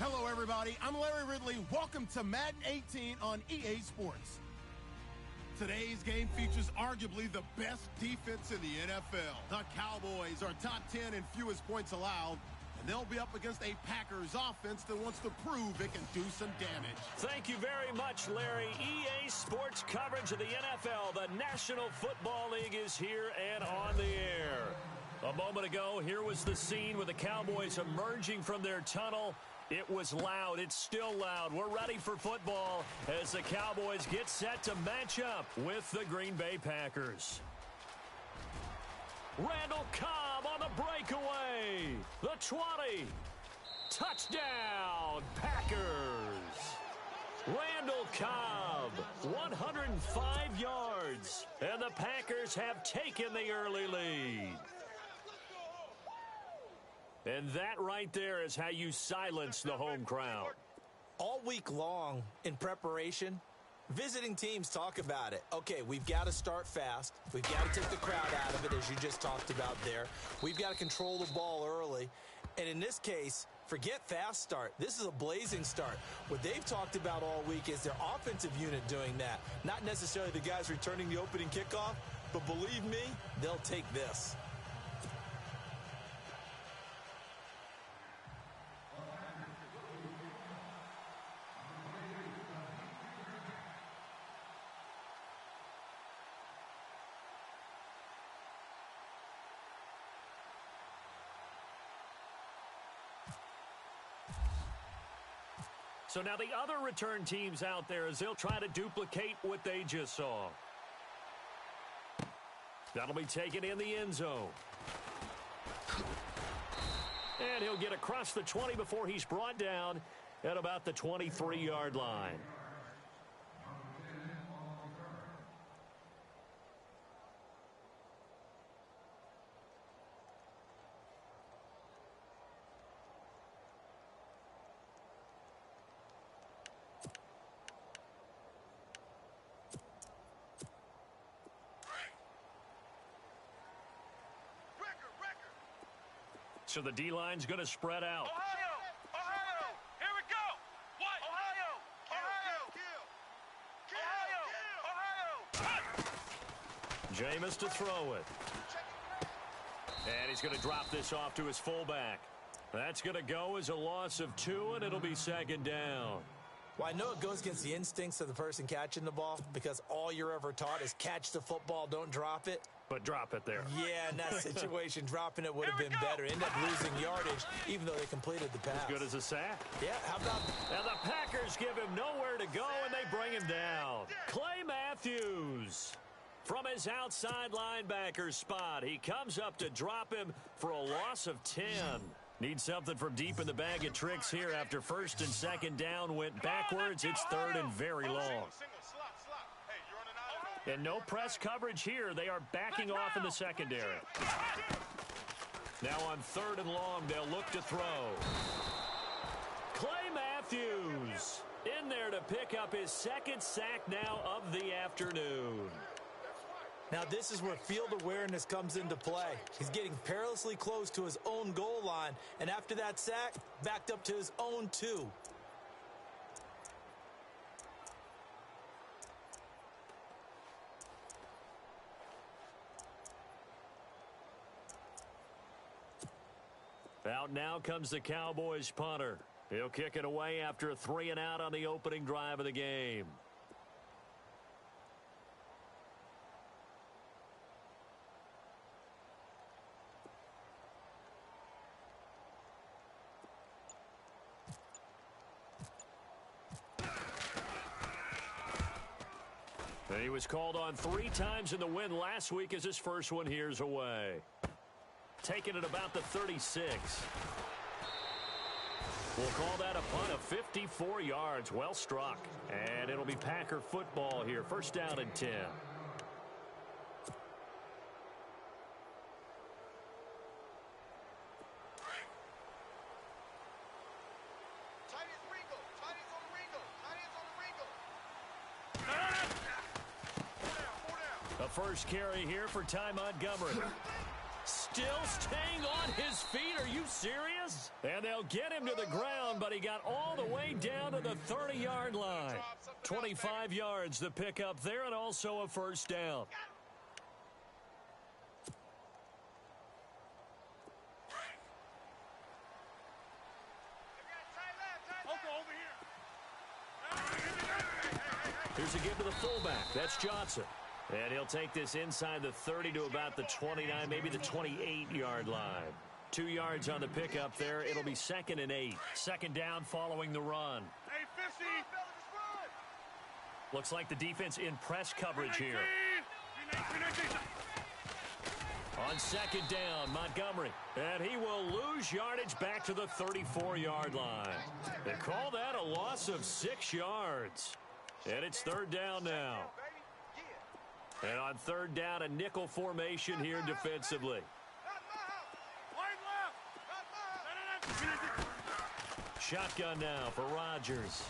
Hello, everybody. I'm Larry Ridley. Welcome to Madden 18 on EA Sports. Today's game features arguably the best defense in the NFL. The Cowboys are top 10 in fewest points allowed, and they'll be up against a Packers offense that wants to prove it can do some damage. Thank you very much, Larry. EA Sports coverage of the NFL. The National Football League is here and on the air. A moment ago, here was the scene with the Cowboys emerging from their tunnel. It was loud. It's still loud. We're ready for football as the Cowboys get set to match up with the Green Bay Packers. Randall Cobb on the breakaway. The 20. Touchdown, Packers. Randall Cobb, 105 yards. And the Packers have taken the early lead. And that right there is how you silence the home crowd. All week long in preparation, visiting teams talk about it. Okay, we've got to start fast. We've got to take the crowd out of it, as you just talked about there. We've got to control the ball early. And in this case, forget fast start. This is a blazing start. What they've talked about all week is their offensive unit doing that. Not necessarily the guys returning the opening kickoff, but believe me, they'll take this. So now the other return teams out there as they'll try to duplicate what they just saw. That'll be taken in the end zone. And he'll get across the 20 before he's brought down at about the 23-yard line. So the D-line's going to spread out. Ohio! Here we go! What? Ohio! Jameis to throw it. And he's going to drop this off to his fullback. That's going to go as a loss of 2, and it'll be second down. Well, I know it goes against the instincts of the person catching the ball because all you're ever taught is catch the football, don't drop it. But drop it there. Yeah, in that situation, dropping it would have been better. End up losing yardage, even though they completed the pass. As good as a sack. Yeah, how about... Now the Packers give him nowhere to go, and they bring him down. Clay Matthews from his outside linebacker spot. He comes up to drop him for a loss of 10. Need something from deep in the bag of tricks here after first and second down went backwards. It's third and very long. And no press coverage here. They are backing off in the secondary. Now on third and long, they'll look to throw. Clay Matthews in there to pick up his second sack now of the afternoon. Now this is where field awareness comes into play. He's getting perilously close to his own goal line, and after that sack, backed up to his own 2. Out now comes the Cowboys punter. He'll kick it away after a 3-and-out on the opening drive of the game. And he was called on 3 times in the win last week as his first one here's away. Taking it about the 36. We'll call that a punt of 54 yards. Well struck. And it'll be Packer football here. First down and 10. The first carry here for Ty Montgomery. Still staying on his feet. Are you serious? And they'll get him to the ground, but he got all the way down to the 30-yard line. 25 yards to pick up there, and also a first down. Here's a give to the fullback. That's Johnson. And he'll take this inside the 30 to about the 29, maybe the 28-yard line. 2 yards on the pickup there. It'll be 2nd and 8. Second down following the run. Hey, Fishy! Looks like the defense in press coverage here. On second down, Montgomery. And he will lose yardage back to the 34-yard line. They call that a loss of 6 yards. And it's third down now. And on third down, a nickel formation here defensively. Shotgun now for Rodgers.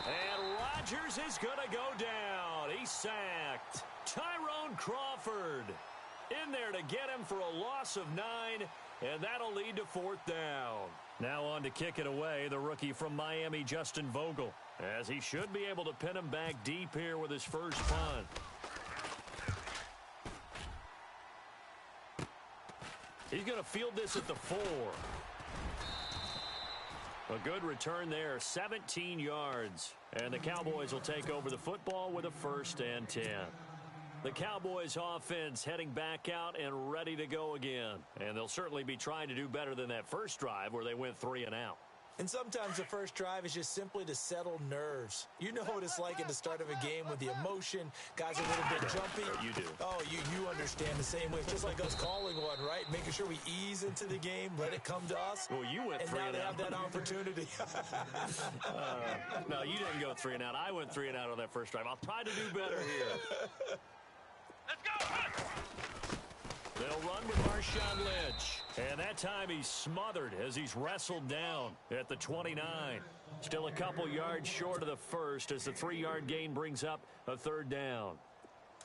And Rodgers is going to go down. He's sacked. Tyrone Crawford in there to get him for a loss of 9, and that'll lead to fourth down. Now on to kick it away, the rookie from Miami, Justin Vogel, as he should be able to pin him back deep here with his first punt. He's going to field this at the 4. A good return there, 17 yards. And the Cowboys will take over the football with a 1st and 10. The Cowboys offense heading back out and ready to go again. And they'll certainly be trying to do better than that first drive where they went 3 and out. And sometimes the first drive is just simply to settle nerves. You know what it's like at the start of a game with the emotion. Guys are a little bit jumpy. You do. Oh, you understand the same way. It's just like us calling one, right? Making sure we ease into the game, let it come to us. Well, you went 3 and out. And now they have that opportunity. No, you didn't go 3 and out. I went 3 and out on that first drive. I'll try to do better here. Let's go! They'll run with Marshawn Lynch. And that time he's smothered as he's wrestled down at the 29. Still a couple yards short of the first as the 3-yard gain brings up a third down.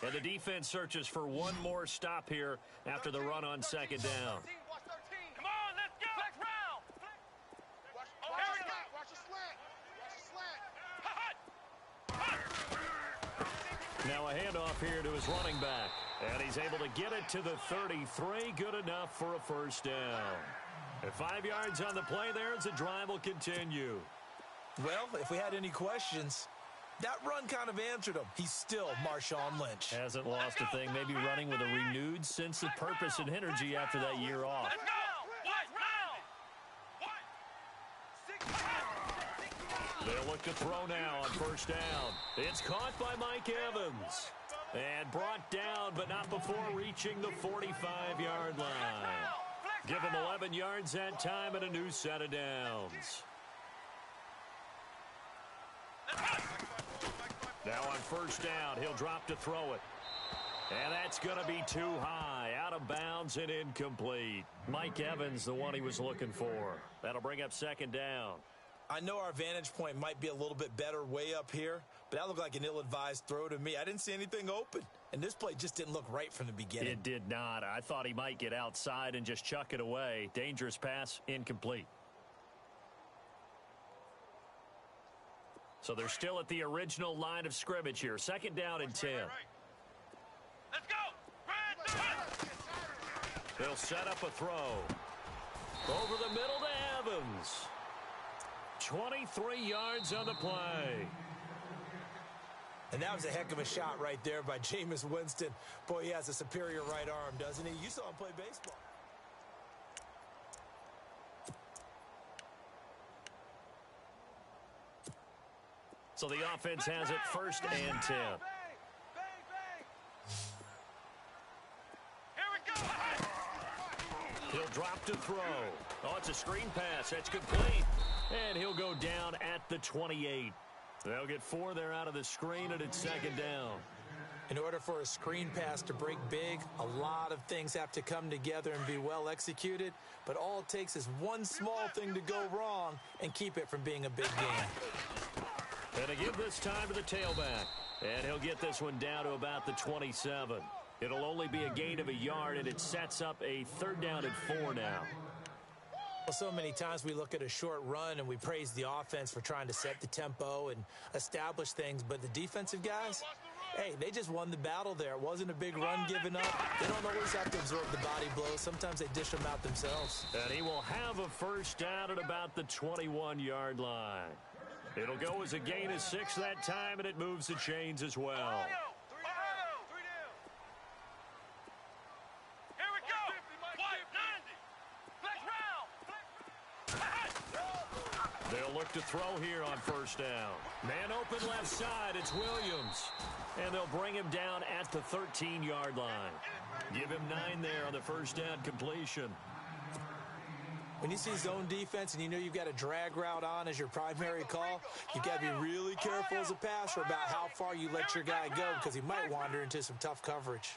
And the defense searches for one more stop here after the run on second down. Come on, let's go! Flex round! Watch the slant! Now a handoff here to his running back. And he's able to get it to the 33. Good enough for a first down. And 5 yards on the play there as the drive will continue. Well, if we had any questions, that run kind of answered him. He's still Marshawn Lynch. Hasn't lost a thing. Maybe running with a renewed sense of purpose and energy after that year off. Let's go! They'll look to throw now on first down. It's caught by Mike Evans. And brought down, but not before reaching the 45-yard line. Give him 11 yards that time and a new set of downs. Now on first down, he'll drop to throw it. And that's going to be too high, out of bounds and incomplete. Mike Evans, the one he was looking for. That'll bring up second down. I know our vantage point might be a little bit better way up here, but that looked like an ill-advised throw to me. I didn't see anything open, and this play just didn't look right from the beginning. It did not. I thought he might get outside and just chuck it away. Dangerous pass, incomplete. So they're still at the original line of scrimmage here. Second down and 10. Let's go! They'll set up a throw. Over the middle to Evans. 23 yards on the play. And that was a heck of a shot right there by Jameis Winston. Boy, he has a superior right arm, doesn't he? You saw him play baseball. So the offense has it first and 10. Here we go! He'll drop to throw. Oh, it's a screen pass. That's complete. And he'll go down at the 28. They'll get 4 there out of the screen, and it's second down. In order for a screen pass to break big, a lot of things have to come together and be well executed. But all it takes is one small thing to go wrong and keep it from being a big game. And to give this time to the tailback. And he'll get this one down to about the 27. It'll only be a gain of a yard, and it sets up a 3rd down and 4 now. Well, so many times we look at a short run and we praise the offense for trying to set the tempo and establish things, but the defensive guys, hey, they just won the battle there. It wasn't a big run given up. They don't always have to absorb the body blows. Sometimes they dish them out themselves. And he will have a 1st down at about the 21-yard line. It'll go as a gain of 6 that time, and it moves the chains as well. They'll look to throw here on 1st down. Man open left side, it's Williams. And they'll bring him down at the 13-yard line. Give him 9 there on the 1st down completion. When you see zone defense and you know you've got a drag route on as your primary call, you've got to be really careful as a passer about how far you let your guy go because he might wander into some tough coverage.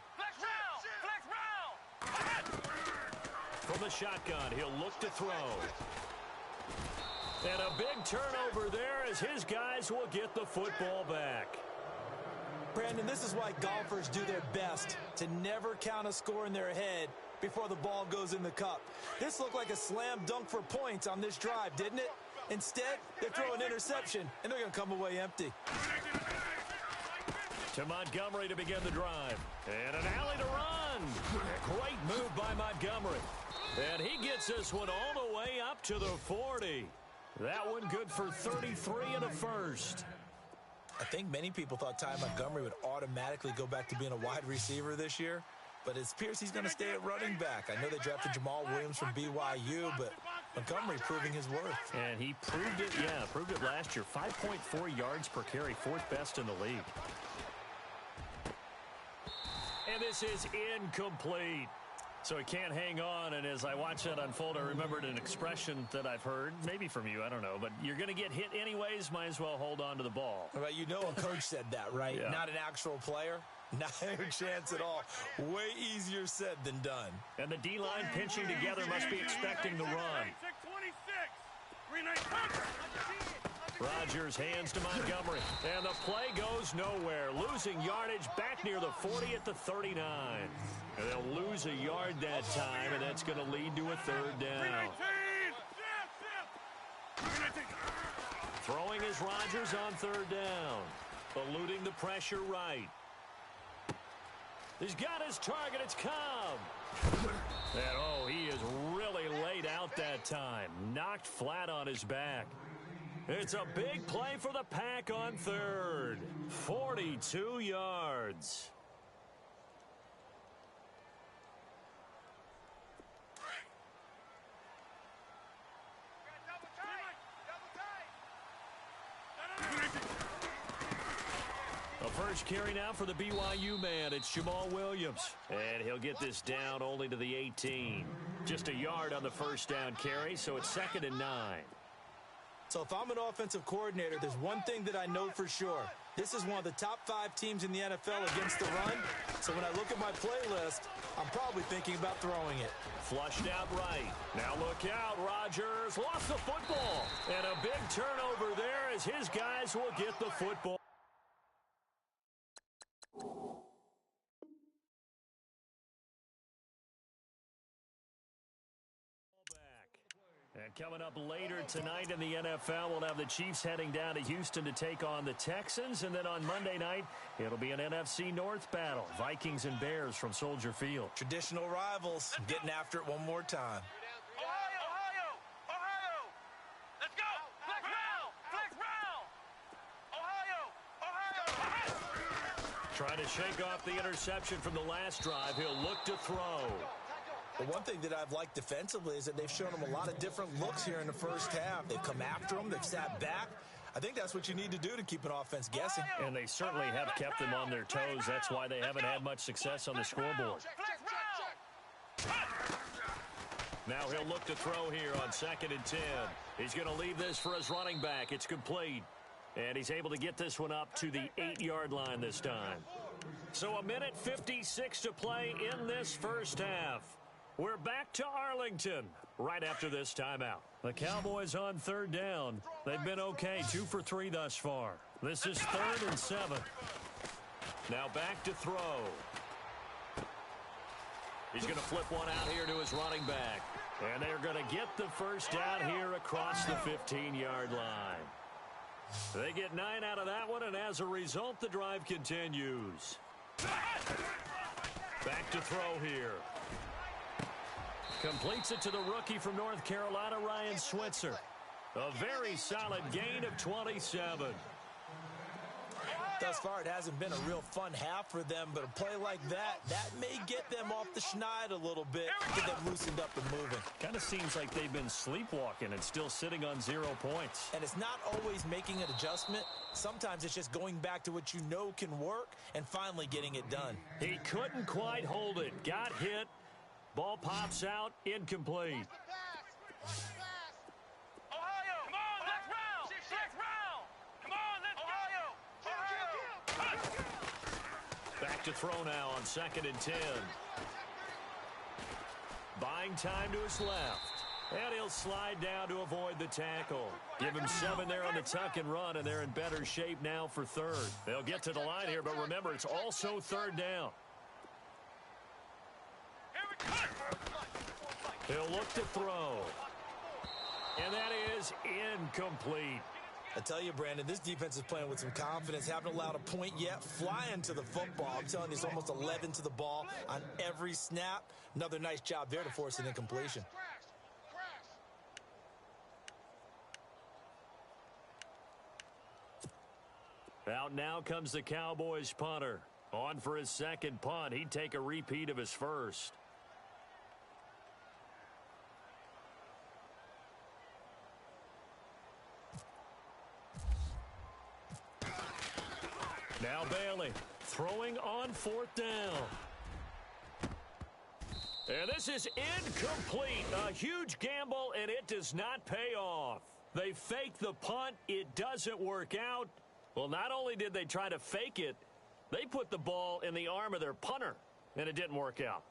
From the shotgun, he'll look to throw. And a big turnover there as his guys will get the football back. Brandon, this is why golfers do their best to never count a score in their head before the ball goes in the cup. This looked like a slam dunk for points on this drive, didn't it? Instead, they throw an interception, and they're going to come away empty. To Montgomery to begin the drive. And an alley to run. A great move by Montgomery. And he gets this one all the way up to the 40. That one good for 33 and a 1st. I think many people thought Ty Montgomery would automatically go back to being a wide receiver this year, but it appears he's going to stay at running back. I know they drafted Jamal Williams from BYU, but Montgomery proving his worth. And he proved it last year. 5.4 yards per carry, 4th best in the league. And this is incomplete. So he can't hang on, and as I watch that unfold, I remembered an expression that I've heard, maybe from you, I don't know, but you're going to get hit anyways, might as well hold on to the ball. Right, you know a coach said that, right? Yeah. Not an actual player. Not a chance at all. Way easier said than done. And the D-line pinching together must be expecting the run. Rodgers hands to Montgomery, and the play goes nowhere. Losing yardage back near the 40 at the 39. And they'll lose a yard that time, and that's going to lead to a 3rd down. Throwing is Rodgers on 3rd down. Eluding the pressure right. He's got his target. It's Cobb. And, he is really laid out that time. Knocked flat on his back. It's a big play for the Pack on 3rd. 42 yards. A first carry now for the BYU man. It's Jamal Williams. And he'll get this down only to the 18. Just a yard on the 1st down carry, so it's 2nd and 9. So if I'm an offensive coordinator, there's one thing that I know for sure. This is one of the top 5 teams in the NFL against the run. So when I look at my playlist, I'm probably thinking about throwing it. Flushed out right. Now look out. Rodgers lost the football. And a big turnover there as his guys will get the football. And coming up later tonight in the NFL, we'll have the Chiefs heading down to Houston to take on the Texans. And then on Monday night, it'll be an NFC North battle. Vikings and Bears from Soldier Field. Traditional rivals getting after it one more time. Ohio! Let's go! Flex round! Ohio! Trying to shake off the interception from the last drive. He'll look to throw. But one thing that I've liked defensively is that they've shown them a lot of different looks here in the first half. They've come after them. They've sat back. I think that's what you need to do to keep an offense guessing. And they certainly have kept them on their toes. That's why they haven't had much success on the scoreboard. Now he'll look to throw here on 2nd and 10. He's going to leave this for his running back. It's complete. And he's able to get this one up to the 8-yard line this time. So 1:56 to play in this first half. We're back to Arlington right after this timeout. The Cowboys on 3rd down. They've been okay, 2 for 3 thus far. This is 3rd and 7. Now back to throw. He's going to flip one out here to his running back. And they're going to get the first down here across the 15-yard line. They get 9 out of that one, and as a result, the drive continues. Back to throw here. Completes it to the rookie from North Carolina, Ryan Switzer. A very solid gain of 27. Thus far, it hasn't been a real fun half for them, but a play like that may get them off the schneid a little bit, get them loosened up and moving. Kind of seems like they've been sleepwalking and still sitting on 0 points. And it's not always making an adjustment. Sometimes it's just going back to what you know can work and finally getting it done. He couldn't quite hold it. Got hit. Ball pops out. Incomplete. Back to throw now on 2nd and 10. Buying time to his left. And he'll slide down to avoid the tackle. Give him 7 there on the tuck and run, and they're in better shape now for 3rd. They'll get to the line here, but remember, it's also 3rd down. He'll look to throw. And that is incomplete. I tell you, Brandon, this defense is playing with some confidence. Haven't allowed a point yet. Flying to the football. I'm telling you, it's almost 11 to the ball on every snap. Another nice job there to force an incompletion. Out now comes the Cowboys punter. On for his 2nd punt. He'd take a repeat of his first. Now Bailey throwing on 4th down. And this is incomplete. A huge gamble, and it does not pay off. They fake the punt. It doesn't work out. Well, not only did they try to fake it, they put the ball in the arm of their punter, and it didn't work out.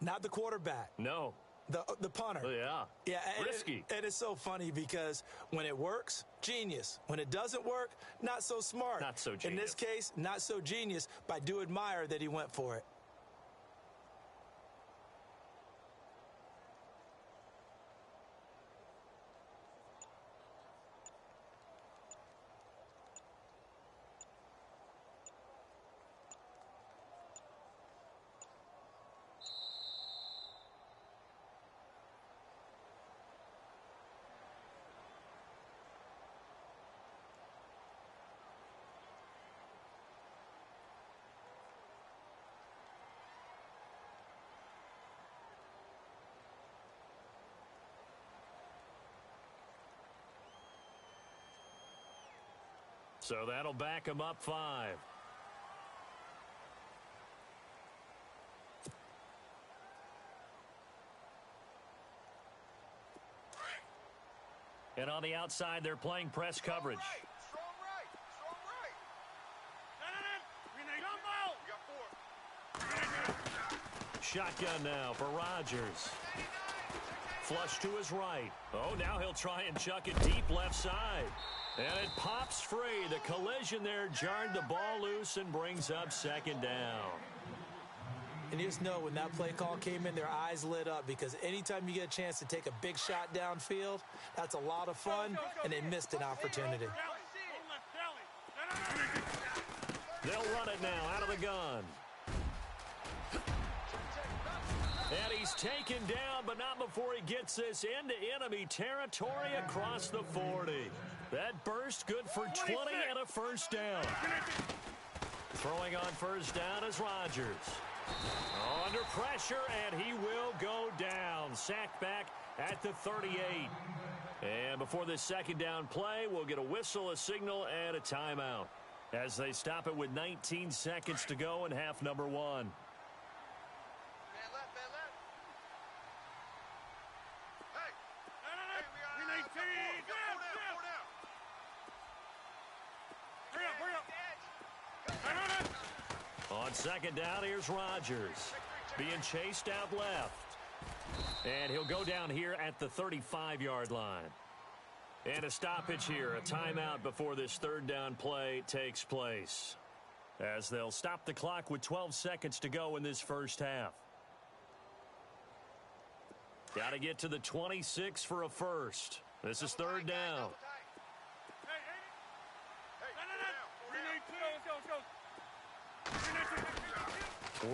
Not the quarterback. No. The punter. Yeah. Yeah. Risky. It is so funny because when it works, genius. When it doesn't work, not so smart. Not so genius. In this case, not so genius, but I do admire that he went for it. So that'll back him up 5. And on the outside, they're playing press coverage. Strong right. Shotgun now for Rodgers. Flush to his right. Oh, now he'll try and chuck it deep left side. And it pops free. The collision there jarred the ball loose and brings up 2nd down. And you just know when that play call came in, their eyes lit up because anytime you get a chance to take a big shot downfield, that's a lot of fun, and they missed an opportunity. They'll run it now out of the gun. And he's taken down, but not before he gets this into enemy territory across the 40. That burst good for 20 and a first down. Throwing on first down is Rodgers. Under pressure, and he will go down. Sacked back at the 38. And before this 2nd down play, we'll get a whistle, a signal, and a timeout as they stop it with 19 seconds to go in half number 1. On 2nd down, here's Rodgers. Being chased out left. And he'll go down here at the 35-yard line. And a stoppage here, a timeout before this 3rd down play takes place. As they'll stop the clock with 12 seconds to go in this first half. Got to get to the 26 for a first. This is third down.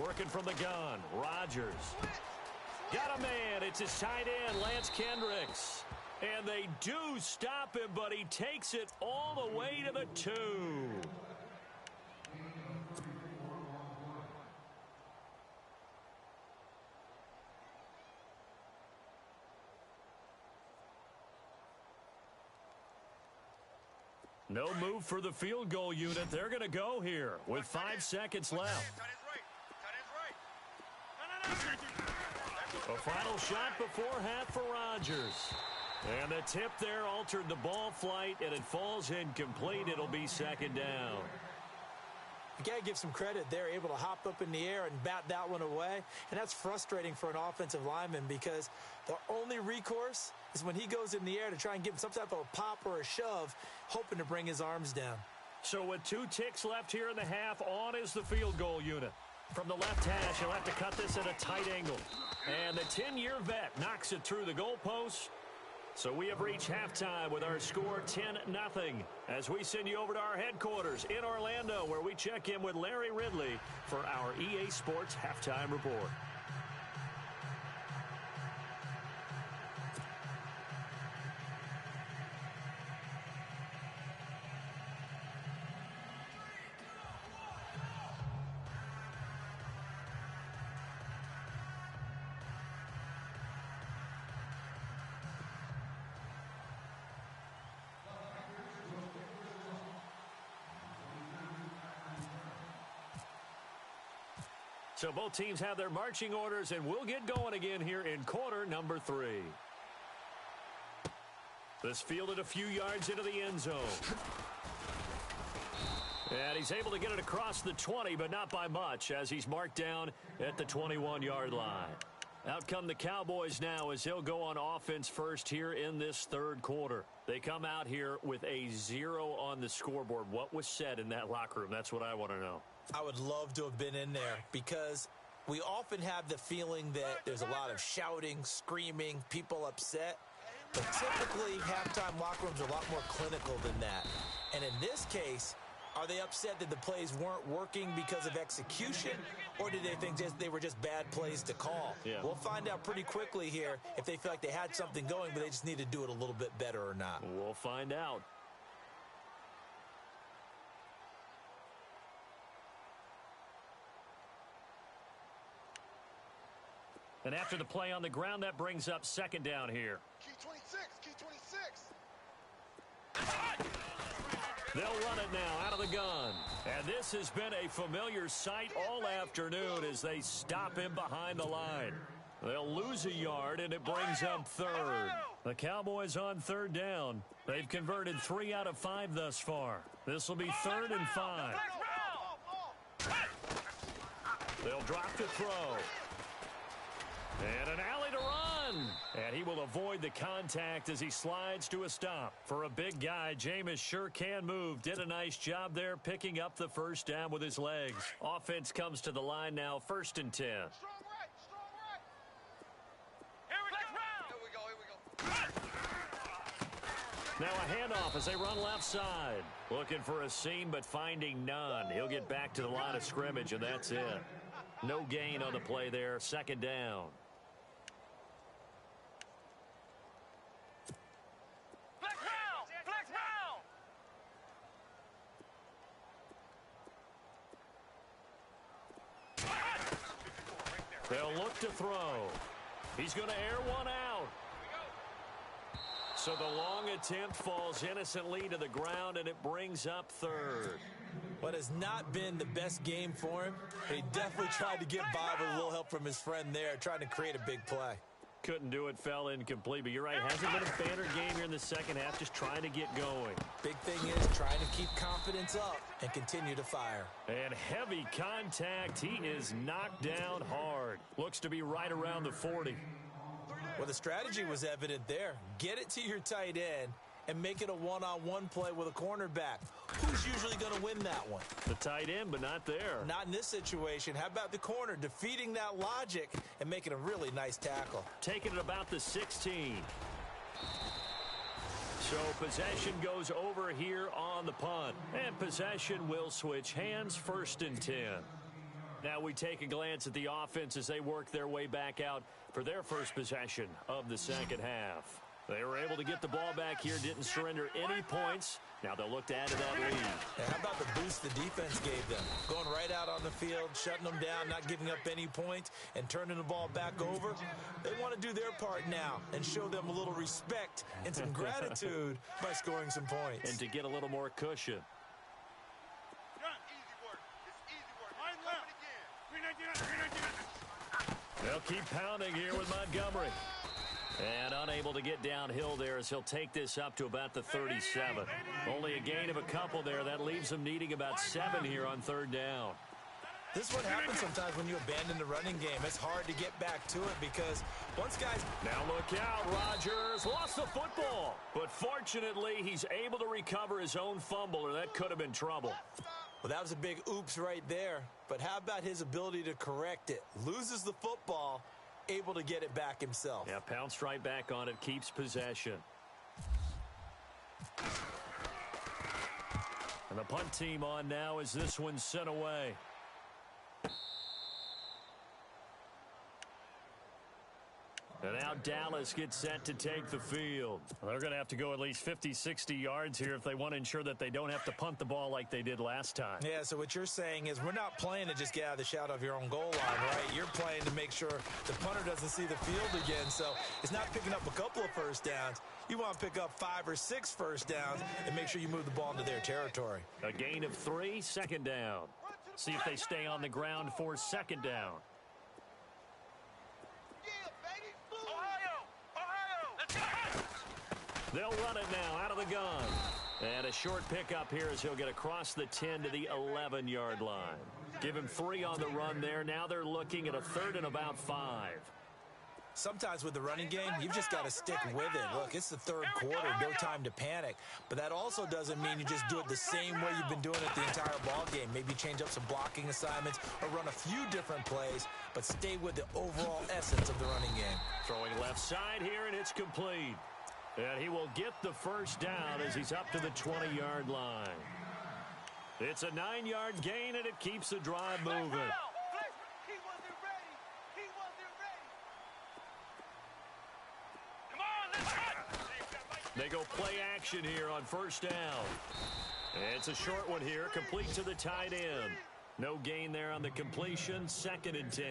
Working from the gun, Rodgers. Got a man. It's his tight end, Lance Kendricks. And they do stop him, but he takes it all the way to the 2. No move for the field goal unit. They're going to go here with 5 seconds left. A final shot before half for Rodgers. And the tip there altered the ball flight, and it falls incomplete. It'll be second down. You got to give some credit. They're able to hop up in the air and bat that one away. And that's frustrating for an offensive lineman because the only recourse is when he goes in the air to try and give him some type of a pop or a shove, hoping to bring his arms down. So with 2 ticks left here in the half, on is the field goal unit. From the left hash, he'll have to cut this at a tight angle. And the 10-year vet knocks it through the goalpost. So we have reached halftime with our score 10-0 as we send you over to our headquarters in Orlando, where we check in with Larry Ridley for our EA Sports Halftime Report. So both teams have their marching orders, and we'll get going again here in quarter number 3. This fielded a few yards into the end zone. And he's able to get it across the 20, but not by much, as he's marked down at the 21-yard line. Out come the Cowboys now as they'll go on offense first here in this third quarter. They come out here with a 0 on the scoreboard. What was said in that locker room? That's what I want to know. I would love to have been in there because we often have the feeling that there's a lot of shouting, screaming, people upset. But typically, halftime locker rooms are a lot more clinical than that. And in this case, are they upset that the plays weren't working because of execution, or did they think they were just bad plays to call? Yeah. We'll find out pretty quickly here if they feel like they had something going, but they just need to do it a little bit better or not. We'll find out. And after the play on the ground, that brings up second down here. Key 26, key 26. They'll run it now out of the gun. And this has been a familiar sight all afternoon as they stop him behind the line. They'll lose a yard, and it brings up third. The Cowboys on third down. They've converted 3 out of 5 thus far. This will be 3rd and 5. They'll drop the throw. And an alley to run. And he will avoid the contact as he slides to a stop. For a big guy, Jameis sure can move. Did a nice job there picking up the first down with his legs. Offense comes to the line now, 1st and 10. Strong right, strong right. Here we go. Now a handoff as they run left side. Looking for a seam, but finding none. He'll get back to the line of scrimmage, and that's it. No gain on the play there, 2nd down. They'll look to throw. He's going to air one out. So the long attempt falls innocently to the ground, and it brings up 3rd. What has not been the best game for him, but he definitely tried to get by with a little help from his friend there, trying to create a big play. Couldn't do it, fell incomplete, but you're right, hasn't been a banner game here in the second half, just trying to get going. Big thing is trying to keep confidence up and continue to fire. And heavy contact, he is knocked down hard. Looks to be right around the 40. Well, the strategy was evident there. Get it to your tight end and make it a one-on-one play with a cornerback. Who's usually going to win that one? The tight end, but not there. Not in this situation. How about the corner defeating that logic and making a really nice tackle? Taking it about the 16. So possession goes over here on the punt. And possession will switch hands, 1st and 10. Now we take a glance at the offense as they work their way back out for their first possession of the second half. They were able to get the ball back here, didn't surrender any points. Now they'll look to add to that lead. And how about the boost the defense gave them? Going right out on the field, shutting them down, not giving up any points, and turning the ball back over. They want to do their part now and show them a little respect and some gratitude by scoring some points. And to get a little more cushion. They'll keep pounding here with Montgomery. And unable to get downhill there as he'll take this up to about the 37. Only a gain of a couple there. That leaves him needing about 7 here on 3rd down. This is what happens sometimes when you abandon the running game. It's hard to get back to it because once guys... Now look out, Rodgers lost the football. But fortunately, he's able to recover his own fumble, or that could have been trouble. Well, that was a big oops right there. But how about his ability to correct it? Loses the football, able to get it back himself. Yeah, pounced right back on it, keeps possession. And the punt team on now as this one's sent away. And now Dallas gets set to take the field. They're going to have to go at least 50, 60 yards here if they want to ensure that they don't have to punt the ball like they did last time. Yeah, so what you're saying is we're not playing to just get out of the shadow of your own goal line, right? You're playing to make sure the punter doesn't see the field again. So it's not picking up a couple of first downs. You want to pick up 5 or 6 first downs and make sure you move the ball into their territory. A gain of 3, 2nd down. See if they stay on the ground for 2nd down. They'll run it now out of the gun. And a short pickup here as he'll get across the 10 to the 11-yard line. Give him 3 on the run there. Now they're looking at a 3rd and about 5. Sometimes with the running game, you've just got to stick with it. Look, it's the 3rd quarter, no time to panic. But that also doesn't mean you just do it the same way you've been doing it the entire ball game. Maybe change up some blocking assignments or run a few different plays, but stay with the overall essence of the running game. Throwing left side here, and it's complete. And he will get the first down as he's up to the 20-yard line. It's a 9-yard gain, and it keeps the drive moving. They go play action here on 1st down. It's a short one here, complete to the tight end. No gain there on the completion, 2nd and 10.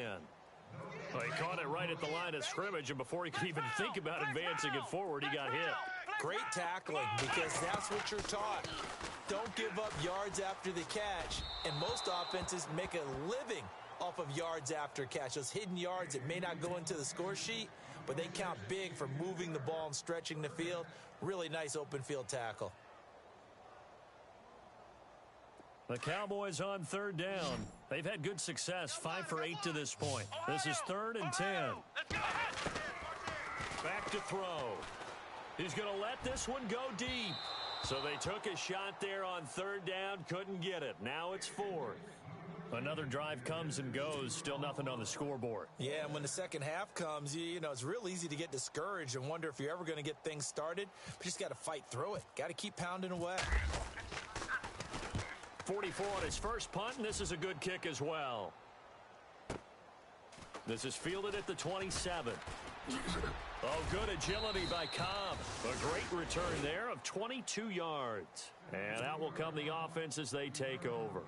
Well, he caught it right at the line of scrimmage, and before he could even think about advancing it forward, he got hit. Great tackling, because that's what you're taught. Don't give up yards after the catch, and most offenses make a living off of yards after catch. Those hidden yards that may not go into the score sheet, but they count big for moving the ball and stretching the field. Really nice open field tackle. The Cowboys on 3rd down. They've had good success, 5 for 8 to this point. This is 3rd and 10. Back to throw. He's going to let this one go deep. So they took a shot there on 3rd down, couldn't get it. Now it's 4th. Another drive comes and goes, still nothing on the scoreboard. Yeah, and when the second half comes, you know, it's real easy to get discouraged and wonder if you're ever going to get things started. But you just got to fight through it. Got to keep pounding away. 44 on his first punt, and this is a good kick as well. This is fielded at the 27. Oh, good agility by Cobb. A great return there of 22 yards. And out will come the offense as they take over.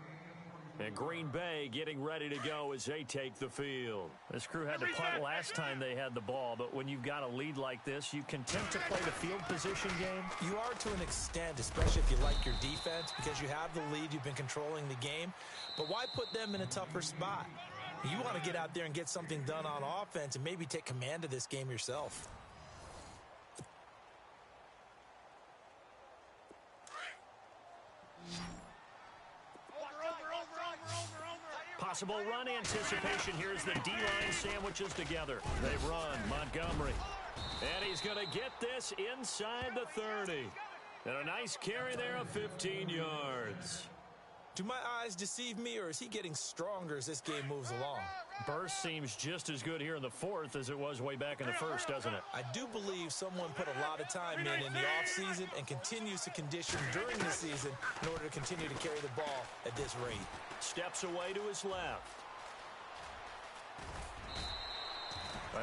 And Green Bay getting ready to go as they take the field. This crew had to punt last time they had the ball, but when you've got a lead like this, you can tend to play the field position game. You are to an extent, especially if you like your defense, because you have the lead, you've been controlling the game. But why put them in a tougher spot? You want to get out there and get something done on offense and maybe take command of this game yourself. Possible run anticipation. Here's the D-line sandwiches together. They run. Montgomery. And he's going to get this inside the 30. And a nice carry there of 15 yards. Do my eyes deceive me, or is he getting stronger as this game moves along? Burst seems just as good here in the fourth as it was way back in the first, doesn't it? I do believe someone put a lot of time in the offseason and continues to condition during the season in order to continue to carry the ball at this rate. Steps away to his left.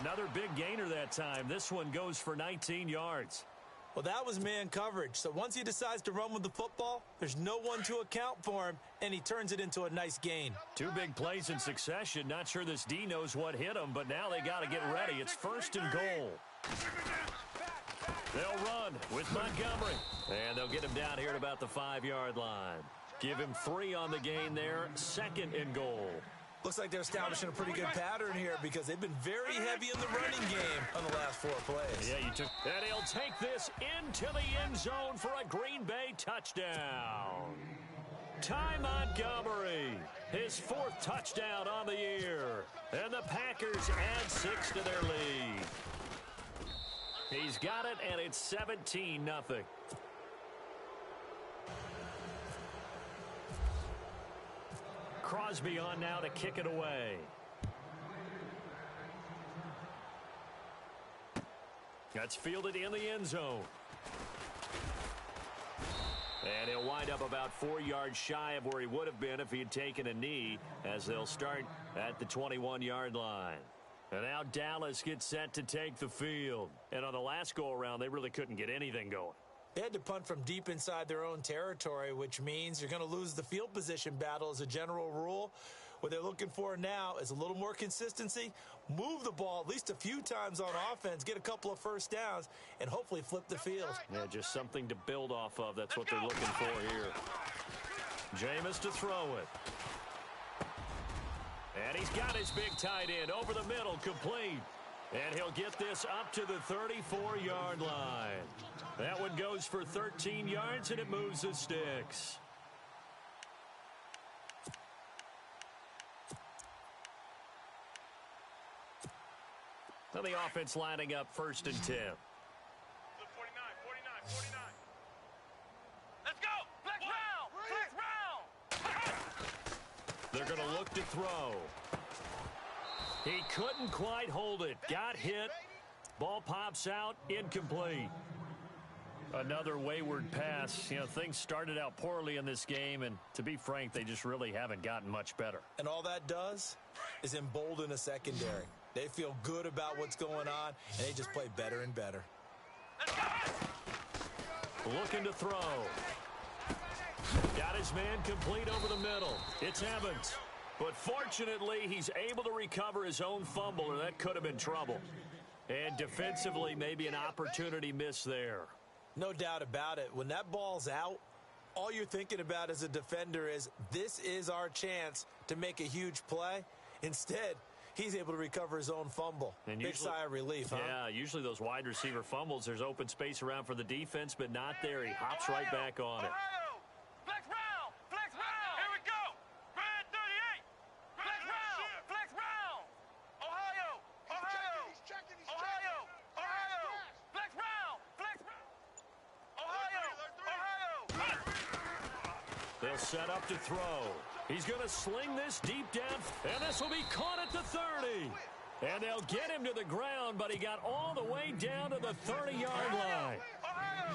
Another big gainer that time. This one goes for 19 yards. Well, that was man coverage. So once he decides to run with the football, there's no one to account for him, and he turns it into a nice gain. Two big plays in succession. Not sure this D knows what hit him, but now they got to get ready. It's 1st and goal. They'll run with Montgomery, and they'll get him down here at about the 5-yard line. Give him 3 on the gain there. 2nd and goal. Looks like they're establishing a pretty good pattern here because they've been very heavy in the running game on the last 4 plays. Yeah, and he'll take this into the end zone for a Green Bay touchdown. Ty Montgomery, his 4th touchdown on the year. And the Packers add 6 to their lead. He's got it, and it's 17-0. Crosby on now to kick it away. That's fielded in the end zone. And he'll wind up about 4 yards shy of where he would have been if he had taken a knee, as they'll start at the 21-yard line. And now Dallas gets set to take the field. And on the last go-around, they really couldn't get anything going. They had to punt from deep inside their own territory, which means you're going to lose the field position battle as a general rule. What they're looking for now is a little more consistency, move the ball at least a few times on offense, get a couple of first downs, and hopefully flip the field. Yeah, just something to build off of. That's what they're looking for here. Jameis to throw it. And he's got his big tight end over the middle, complete. And he'll get this up to the 34-yard line. That one goes for 13 yards, and it moves the sticks. Well, the offense lining up 1st and 10. 49. Let's go! Flex round! They're going to look to throw. He couldn't quite hold it. Got hit. Ball pops out. Incomplete. Another wayward pass. You know, things started out poorly in this game, and to be frank, they just really haven't gotten much better. And all that does is embolden a secondary. They feel good about what's going on, and they just play better and better. Looking to throw. Got his man complete over the middle. It's Evans. But fortunately, he's able to recover his own fumble, or that could have been trouble. And defensively, maybe an opportunity miss there. No doubt about it. When that ball's out, all you're thinking about as a defender is, this is our chance to make a huge play. Instead, he's able to recover his own fumble. And big sigh of relief, huh? Yeah, usually those wide receiver fumbles, there's open space around for the defense, but not there. He hops right back on it. Flex round! Flex round! Here we go! Red 38! Flex round! Flex round! Ohio! He's checking! Ohio! Flex round! Flex round! Ohio! They'll set up to throw. He's going to sling this deep down, and this will be caught at the 30. And they'll get him to the ground, but he got all the way down to the 30-yard line.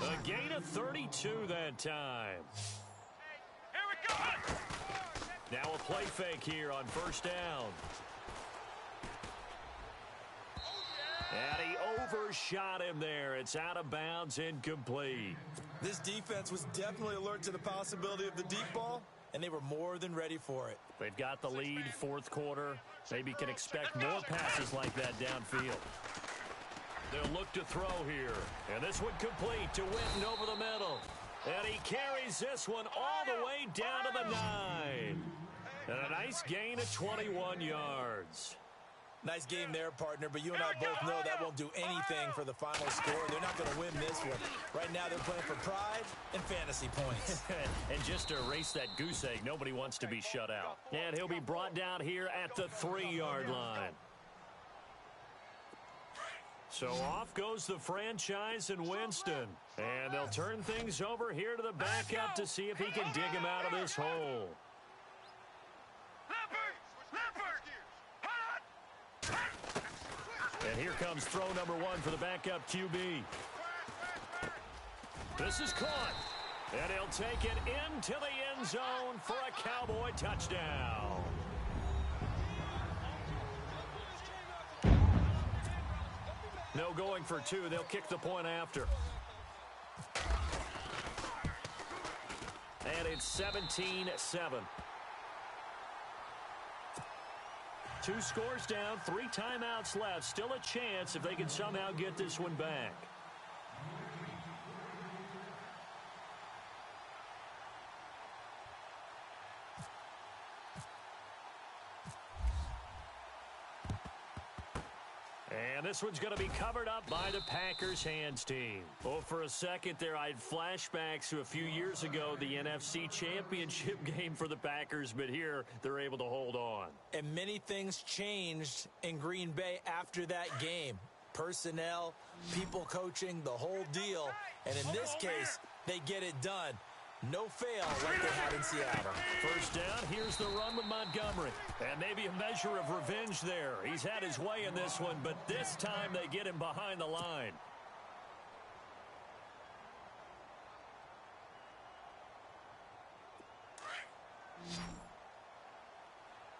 A gain of 32 that time. Here we go! Now a play fake here on 1st down. And he overshot him there. It's out of bounds, incomplete. This defense was definitely alert to the possibility of the deep ball, and they were more than ready for it. They've got the lead, 4th quarter. Maybe can expect more passes like that downfield. They'll look to throw here. And this one complete to Witten over the middle. And he carries this one all the way down to the 9. And a nice gain of 21 yards. Nice game there, partner, but you and I both know that won't do anything for the final score. They're not going to win this one. Right now, they're playing for pride and fantasy points. And just to erase that goose egg, nobody wants to be shut out. And he'll be brought down here at the 3-yard line. So off goes the franchise and Winston. And they'll turn things over here to the backup to see if he can dig him out of this hole. And here comes throw number one for the backup QB. This is caught. And he'll take it into the end zone for a Cowboy touchdown. No going for two. They'll kick the point after. And it's 17-7. Two scores down, 3 timeouts left. Still a chance if they can somehow get this one back. And this one's going to be covered up by the Packers hands team. Oh, for a second there, I had flashbacks to a few years ago, the NFC Championship game for the Packers, but here they're able to hold on. And many things changed in Green Bay after that game. Personnel, people coaching, the whole deal. And in this case, they get it done. No fail like they had in Seattle. First down, here's the run with Montgomery. And maybe a measure of revenge there. He's had his way in this one, but this time they get him behind the line.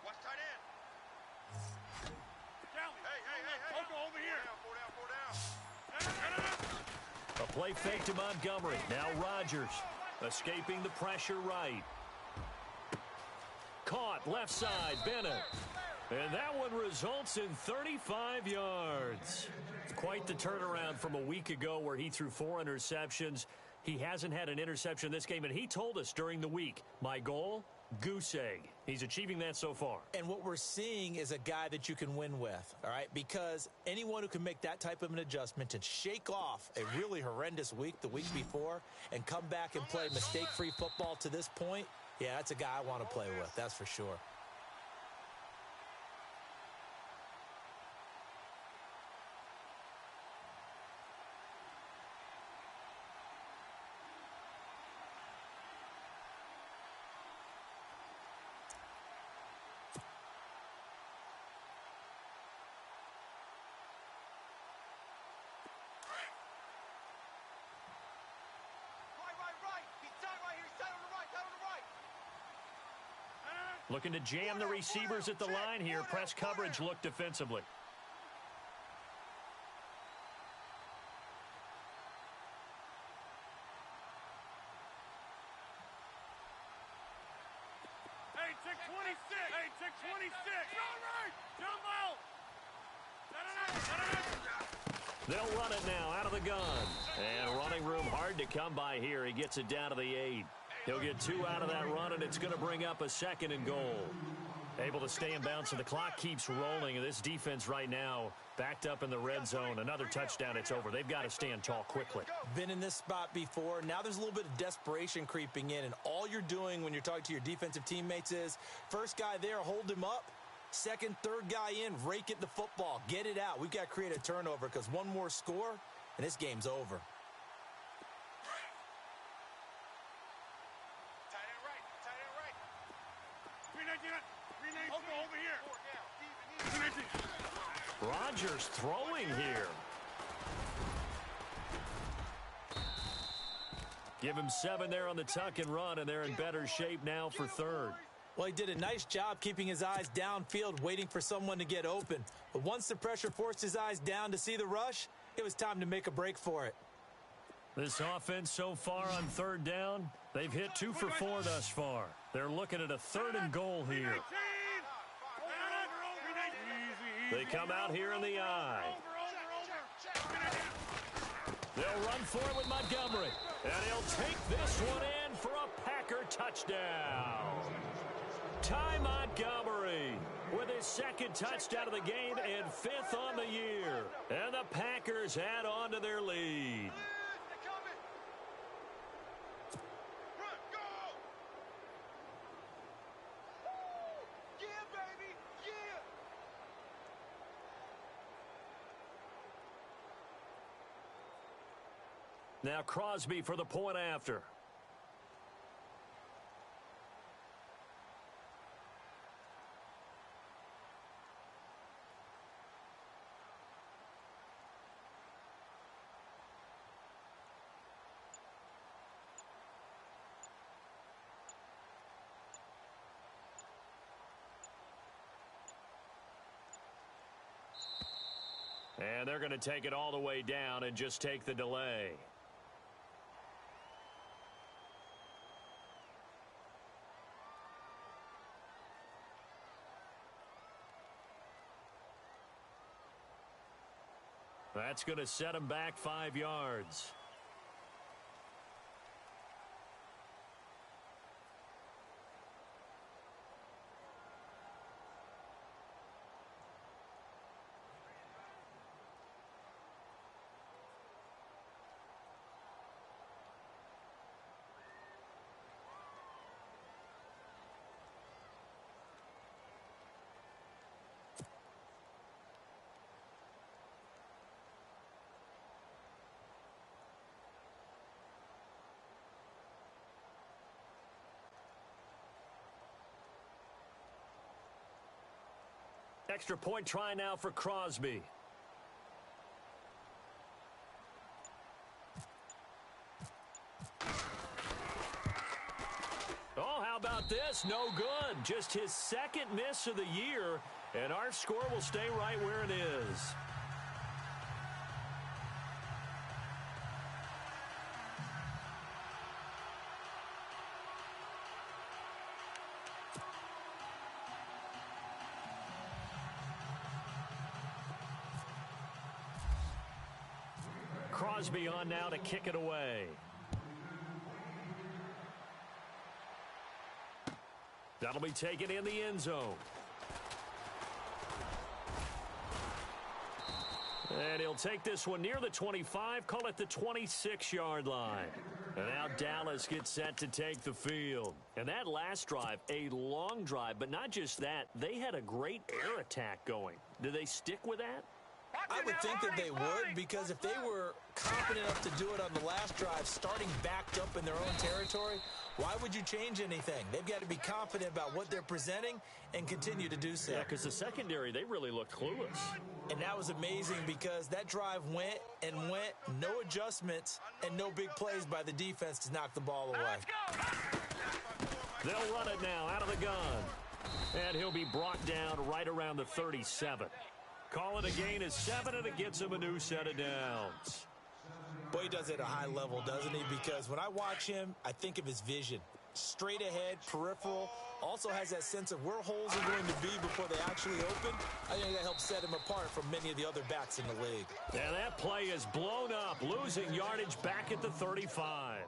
Watch tight end. Hey. Over here. Four down. A play fake to Montgomery. Now Rodgers. Escaping the pressure right. Caught left side, Bennett. And that one results in 35 yards. Quite the turnaround from a week ago where he threw 4 interceptions. He hasn't had an interception this game, and he told us during the week, my goal, goose egg. He's achieving that so far. And what we're seeing is a guy that you can win with, all right? Because anyone who can make that type of an adjustment and shake off a really horrendous week the week before and come back and play mistake-free football to this point, yeah, that's a guy I want to play with, that's for sure. Looking to jam the receivers at the line here. Press coverage look defensively. Hey, check 26. Jumbo. They'll run it now out of the gun. And running room hard to come by here. He gets it down to the 8. He'll get 2 out of that run, and it's going to bring up a 2nd and goal. Able to stay in bounds, and the clock keeps rolling. And this defense right now backed up in the red zone. Another touchdown, it's over. They've got to stand tall quickly. Been in this spot before. Now there's a little bit of desperation creeping in, and all you're doing when you're talking to your defensive teammates is first guy there, hold him up. Second, third guy in, rake at the football. Get it out. We've got to create a turnover because one more score, and this game's over. Rodgers throwing here. Give him 7 there on the tuck and run, and they're in better shape now for 3rd. Well, he did a nice job keeping his eyes downfield, waiting for someone to get open. But once the pressure forced his eyes down to see the rush, it was time to make a break for it. This offense so far on 3rd down, they've hit 2 for 4 thus far. They're looking at a 3rd and goal here. They come out here in the eye. They'll run for it with Montgomery. And he'll take this one in for a Packer touchdown. Ty Montgomery with his 2nd touchdown of the game and 5th on the year. And the Packers add on to their lead. Now Crosby for the point after. And they're going to take it all the way down and just take the delay. That's going to set him back 5 yards. Extra point try now for Crosby. Oh, how about this? No good. Just his second miss of the year, and our score will stay right where it is. Crosby on now to kick it away. That'll be taken in the end zone. And he'll take this one near the 25, call it the 26-yard line. And now Dallas gets set to take the field. And that last drive, a long drive, but not just that, they had a great air attack going. Do they stick with that? I would think that they would, because if they were confident enough to do it on the last drive, starting backed up in their own territory, why would you change anything? They've got to be confident about what they're presenting and continue to do so. Yeah, because the secondary, they really looked clueless. And that was amazing because that drive went and went, no adjustments, and no big plays by the defense to knock the ball away. They'll run it now out of the gun. And he'll be brought down right around the 37. Call it a gain of 7, and it gets him a new set of downs. Boy, he does it at a high level, doesn't he? Because when I watch him, I think of his vision. Straight ahead, peripheral, also has that sense of where holes are going to be before they actually open. I think that helps set him apart from many of the other backs in the league. And that play is blown up, losing yardage back at the 35.